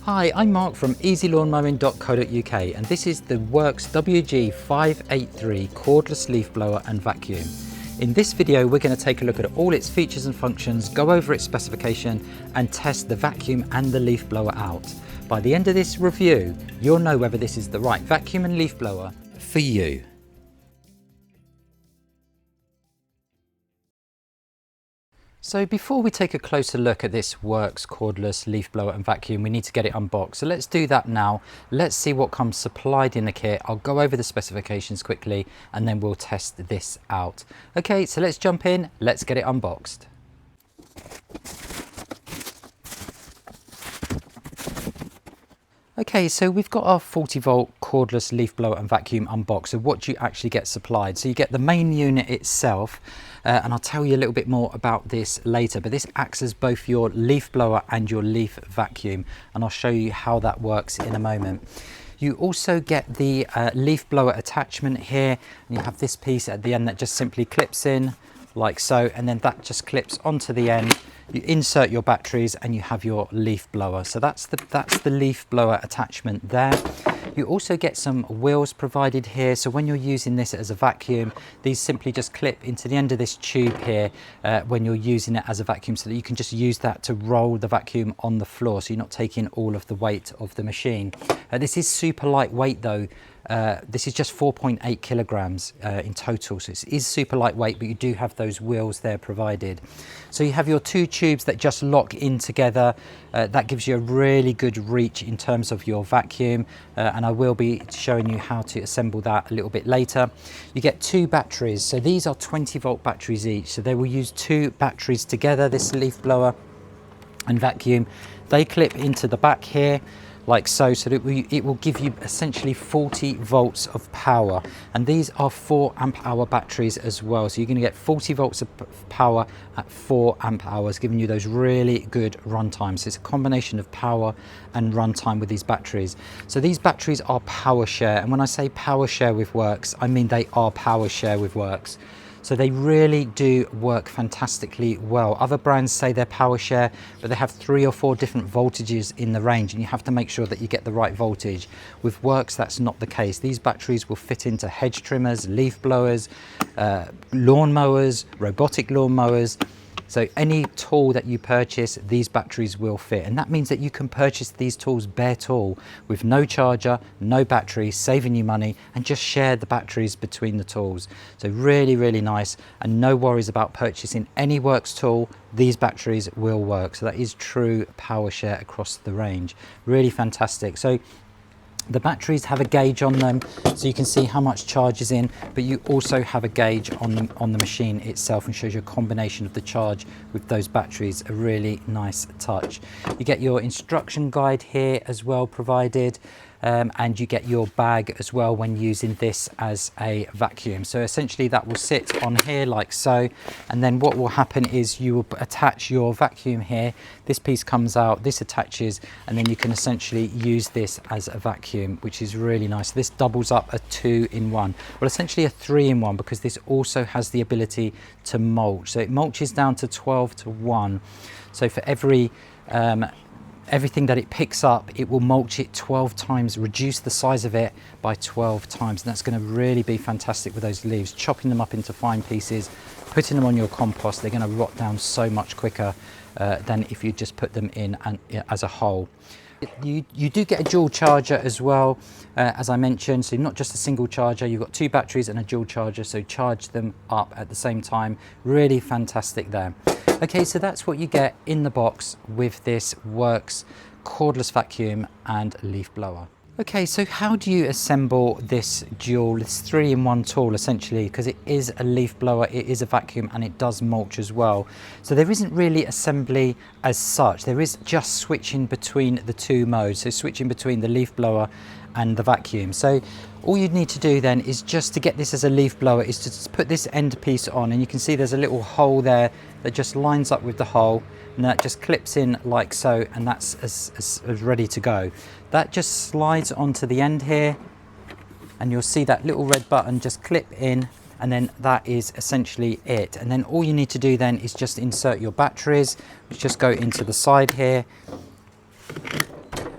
Hi, I'm Mark from easylawnmowing.co.uk and this is the WORX WG583 cordless leaf blower and vacuum. In this video we're going to take a look at all its features and functions, go over its specification and test the vacuum and the leaf blower out. By the end of this review you'll know whether this is the right vacuum and leaf blower for you. So before we take a closer look at this WORX cordless leaf blower and vacuum, we need to get it unboxed. So let's do that now. Let's see what comes supplied in the kit. I'll go over the specifications quickly and then we'll test this out. Okay, so let's jump in. Let's get it unboxed. Okay, so we've got our 40-volt cordless leaf blower and vacuum unboxed. So what do you actually get supplied? So you get the main unit itself, and I'll tell you a little bit more about this later, but this acts as both your leaf blower and your leaf vacuum, and I'll show you how that works in a moment. You also get the leaf blower attachment here, and you have this piece at the end that just simply clips in like so, and then that just clips onto the end. You insert your batteries and you have your leaf blower. So that's the leaf blower attachment there. You also get some wheels provided here. So when you're using this as a vacuum, these simply just clip into the end of this tube here when you're using it as a vacuum, so that you can just use that to roll the vacuum on the floor. So you're not taking all of the weight of the machine. This is super lightweight though. This is just 4.8 kilograms in total, so it is super lightweight, but you do have those wheels there provided. So you have your two tubes that just lock in together. That gives you a really good reach in terms of your vacuum, and I will be showing you how to assemble that a little bit later. You get two batteries, so these are 20-volt batteries each, so they will use two batteries together, this leaf blower and vacuum. They clip into the back here like so, so that it will give you essentially 40 volts of power, and these are 4 amp hour batteries as well, so you're going to get 40 volts of power at 4 amp hours, giving you those really good run times. So it's a combination of power and run time with these batteries. So these batteries are PowerShare, and when I say PowerShare with WORX, I mean they are PowerShare with WORX. So they really do work fantastically well. Other brands say they're PowerShare, but they have 3 or 4 different voltages in the range, and you have to make sure that you get the right voltage. With WORX, that's not the case. These batteries will fit into hedge trimmers, leaf blowers, lawn mowers, robotic lawn mowers. So any tool that you purchase, these batteries will fit. And that means that you can purchase these tools bare tool with no charger, no battery, saving you money, and just share the batteries between the tools. So really, really nice, and no worries about purchasing any WORX tool. These batteries will work. So that is true PowerShare across the range. Really fantastic. So the batteries have a gauge on them, so you can see how much charge is in, but you also have a gauge on the machine itself, and shows you a combination of the charge with those batteries. A really nice touch. You get your instruction guide here as well provided, and you get your bag as well when using this as a vacuum. So essentially that will sit on here like so, and then what will happen is you will attach your vacuum here. This piece comes out, this attaches, and then you can essentially use this as a vacuum, which is really nice. This doubles up a 2-in-1, well essentially a 3-in-1, because this also has the ability to mulch. So it mulches down to 12:1. So for everything that it picks up, it will mulch it 12 times, reduce the size of it by 12 times. And that's going to really be fantastic with those leaves. Chopping them up into fine pieces, putting them on your compost, they're going to rot down so much quicker than if you just put them in as a whole. You do get a dual charger as well, as I mentioned, so not just a single charger, you've got 2 batteries and a dual charger, so charge them up at the same time. Really fantastic there. Okay, so that's what you get in the box with this WORX cordless vacuum and leaf blower. Okay, so how do you assemble this 3-in-1 tool essentially, because it is a leaf blower, it is a vacuum, and it does mulch as well. So there isn't really assembly as such, there is just switching between the 2 modes, so switching between the leaf blower and the vacuum. So all you'd need to do then is just to get this as a leaf blower is to just put this end piece on, and you can see there's a little hole there that just lines up with the hole, and that just clips in like so, and that's as ready to go. That just slides onto the end here, and you'll see that little red button just clip in, and then that is essentially it. And then all you need to do then is just insert your batteries, which just go into the side here,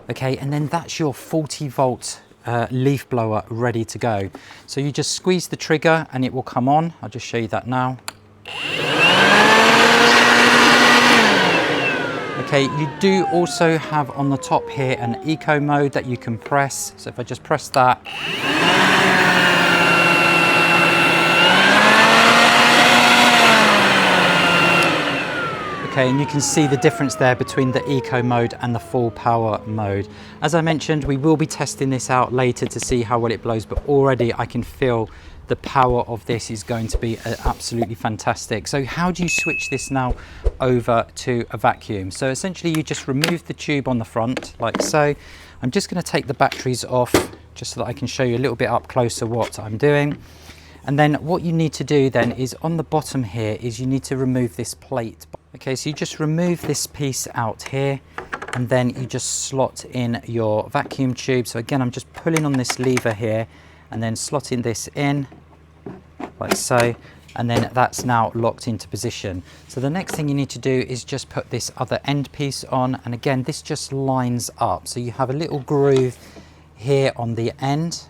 Okay, and then that's your 40-volt leaf blower ready to go. So you just squeeze the trigger and it will come on. I'll just show you that now. Okay, you do also have on the top here an eco mode that you can press. So if I just press that. Okay, and you can see the difference there between the eco mode and the full power mode. As I mentioned, we will be testing this out later to see how well it blows, but already I can feel the power of this is going to be absolutely fantastic. So how do you switch this now over to a vacuum? So essentially you just remove the tube on the front like so. I'm just going to take the batteries off just so that I can show you a little bit up closer what I'm doing. And then what you need to do then is on the bottom here is you need to remove this plate. Okay, so you just remove this piece out here and then you just slot in your vacuum tube. So again, I'm just pulling on this lever here and then slotting this in like so, and then that's now locked into position. So the next thing you need to do is just put this other end piece on, and again this just lines up. So you have a little groove here on the end,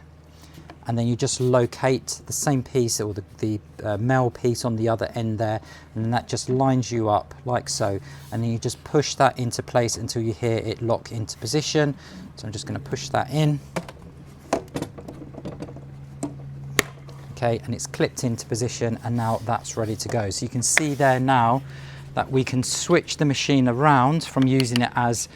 and then you just locate the same piece or the male piece on the other end there, and that just lines you up like so, and then you just push that into place until you hear it lock into position. So I'm just going to push that in. Okay, and it's clipped into position, and now that's ready to go. So you can see there now that we can switch the machine around from using it as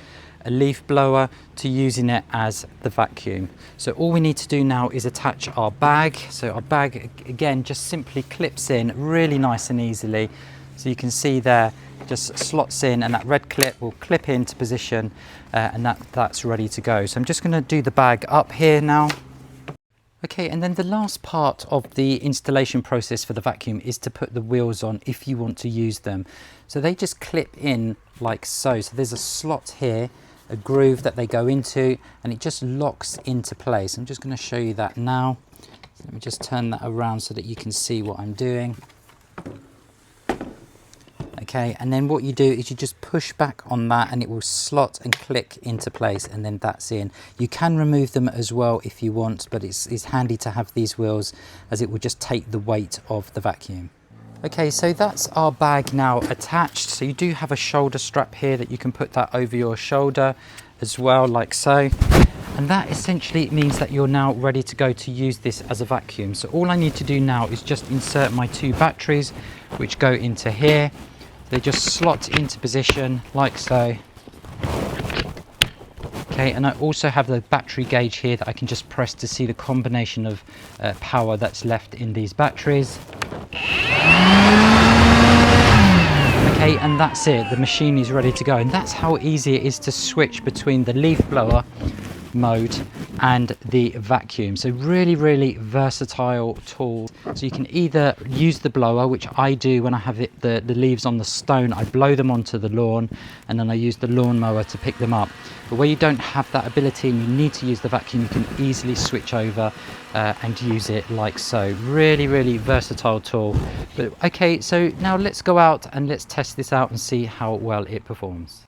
a leaf blower to using it as the vacuum. So all we need to do now is attach our bag. So our bag again just simply clips in really nice and easily. So you can see there just slots in, and that red clip will clip into position, and that's ready to go. So I'm just going to do the bag up here now. Okay, and then the last part of the installation process for the vacuum is to put the wheels on if you want to use them. So they just clip in like so. So there's a slot here, a groove that they go into, and it just locks into place. I'm just going to show you that now. So let me just turn that around so that you can see what I'm doing. Okay, and then what you do is you just push back on that and it will slot and click into place, and then that's in. You can remove them as well if you want, but it's handy to have these wheels as it will just take the weight of the vacuum. Okay, so that's our bag now attached. So you do have a shoulder strap here that you can put that over your shoulder as well, like so. And that essentially means that you're now ready to go to use this as a vacuum. So all I need to do now is just insert my two batteries, which go into here. They just slot into position like so. Okay, and I also have the battery gauge here that I can just press to see the combination of power that's left in these batteries. Okay, and that's it. The machine is ready to go, and that's how easy it is to switch between the leaf blower mode and the vacuum. So really versatile tool. So you can either use the blower, which I do when I have the leaves on the stone. I blow them onto the lawn, and then I use the lawnmower to pick them up. But where you don't have that ability and you need to use the vacuum, you can easily switch over and use it like so. Really versatile tool. But okay, so now let's go out and let's test this out and see how well it performs.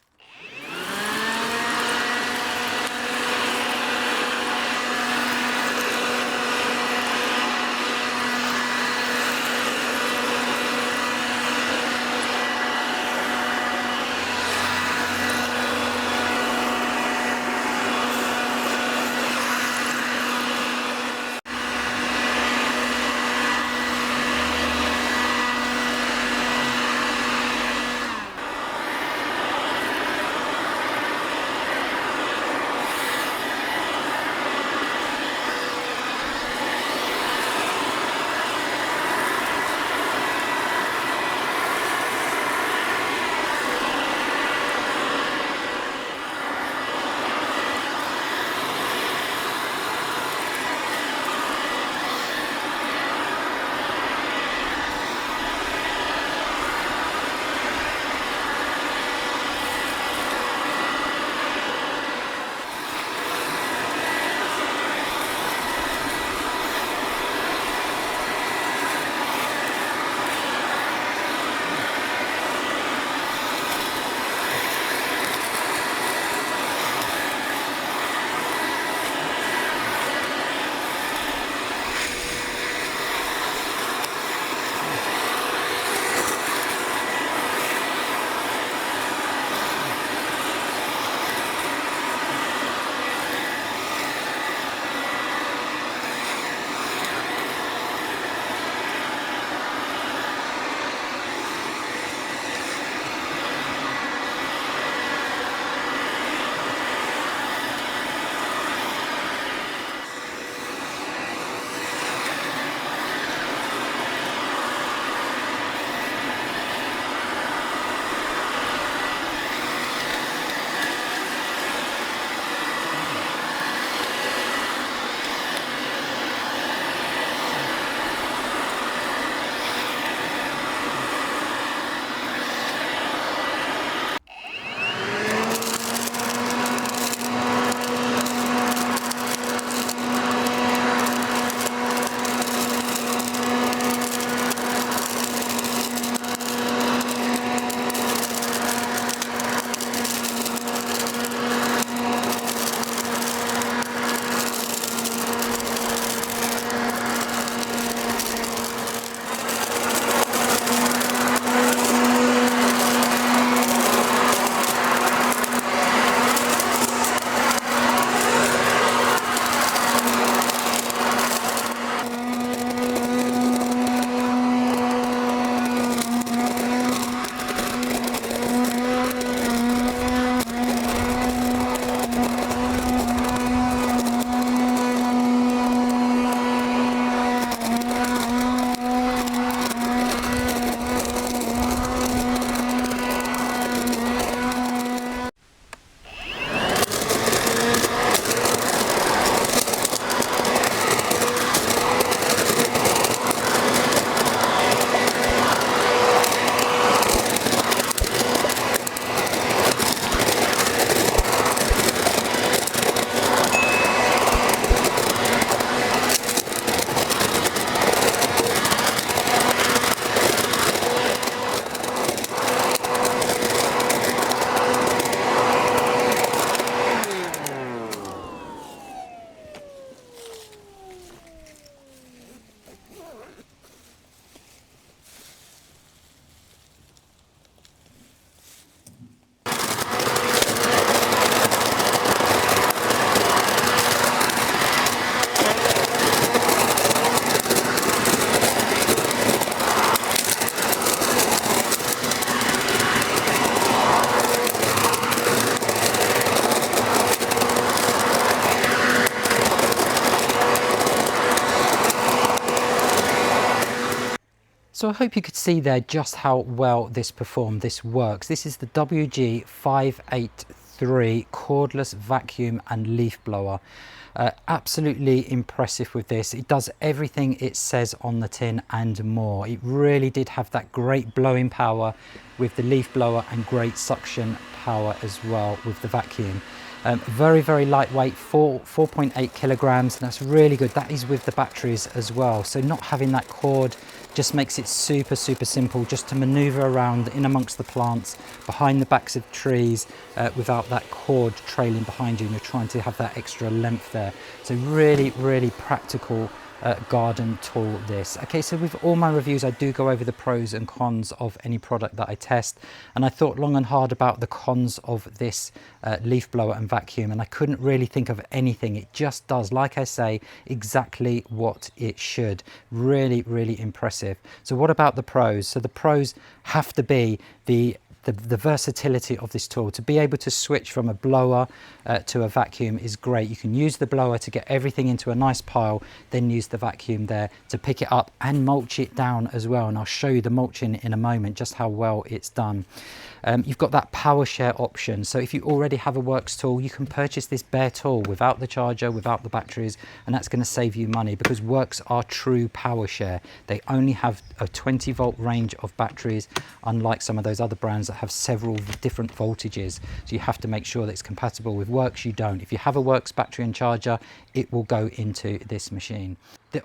So I hope you could see there just how well this performed, this works. This is the WG583 cordless vacuum and leaf blower. Absolutely impressive with this. It does everything it says on the tin and more. It really did have that great blowing power with the leaf blower and great suction power as well with the vacuum. Very, very lightweight, 4.8 kilograms. That's really good. That is with the batteries as well. So not having that cord just makes it super, super simple just to maneuver around in amongst the plants, behind the backs of trees, without that cord trailing behind you and you're trying to have that extra length there. So really, really practical garden tool this. Okay, so with all my reviews I do go over the pros and cons of any product that I test, and I thought long and hard about the cons of this leaf blower and vacuum, and I couldn't really think of anything. It just does, like I say, exactly what it should. Really, really impressive. So what about the pros? So the pros have to be the versatility of this tool. To be able to switch from a blower to a vacuum is great. You can use the blower to get everything into a nice pile, then use the vacuum there to pick it up and mulch it down as well. And I'll show you the mulching in a moment, just how well it's done. You've got that PowerShare option. So if you already have a WORX tool, you can purchase this bare tool without the charger, without the batteries, and that's going to save you money because WORX are true PowerShare. They only have a 20-volt range of batteries, unlike some of those other brands that have several different voltages. So you have to make sure that it's compatible. With WORX, you don't. If you have a WORX battery and charger, it will go into this machine.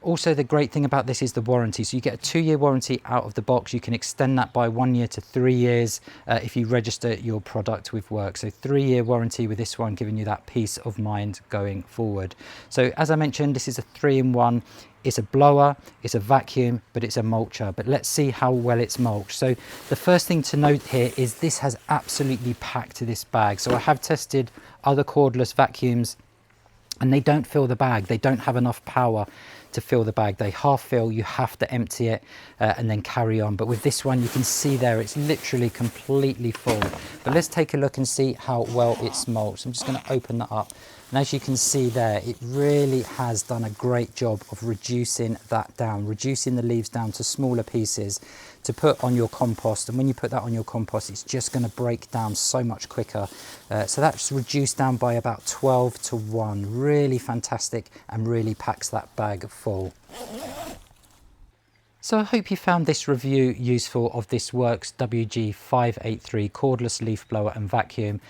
Also, the great thing about this is the warranty. So you get a 2-year warranty out of the box. You can extend that by 1 year to 3 years if you register your product with WORX. So 3-year warranty with this one, giving you that peace of mind going forward. So as I mentioned, this is a 3-in-1. It's a blower, it's a vacuum, but it's a mulcher. But let's see how well it's mulched. So the first thing to note here is this has absolutely packed this bag. So I have tested other cordless vacuums and they don't fill the bag. They don't have enough power to fill the bag. They half fill, you have to empty it and then carry on. But with this one, you can see there, it's literally completely full. But let's take a look and see how well it's mulched. I'm just going to open that up. And as you can see there, it really has done a great job of reducing that down, reducing the leaves down to smaller pieces to put on your compost. And when you put that on your compost, it's just going to break down so much quicker. So that's reduced down by about 12 to 1. Really fantastic and really packs that bag full. So I hope you found this review useful of this WORX WG583 cordless leaf blower and vacuum.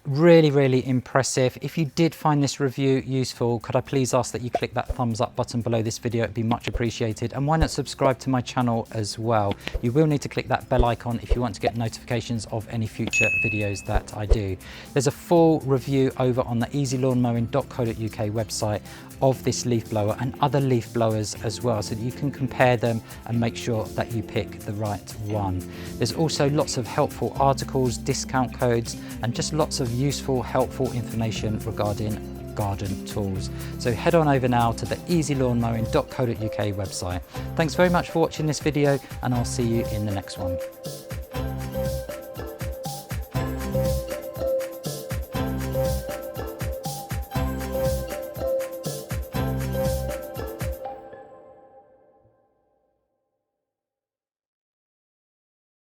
Really, really impressive. If you did find this review useful, could I please ask that you click that thumbs up button below this video? It'd be much appreciated. And why not subscribe to my channel as well? You will need to click that bell icon if you want to get notifications of any future videos that I do. There's a full review over on the easylawnmowing.co.uk website of this leaf blower and other leaf blowers as well, so that you can compare them and make sure that you pick the right one. There's also lots of helpful articles, discount codes, and just lots of useful, helpful information regarding garden tools. So head on over now to the easylawnmowing.co.uk website. Thanks very much for watching this video, and I'll see you in the next one.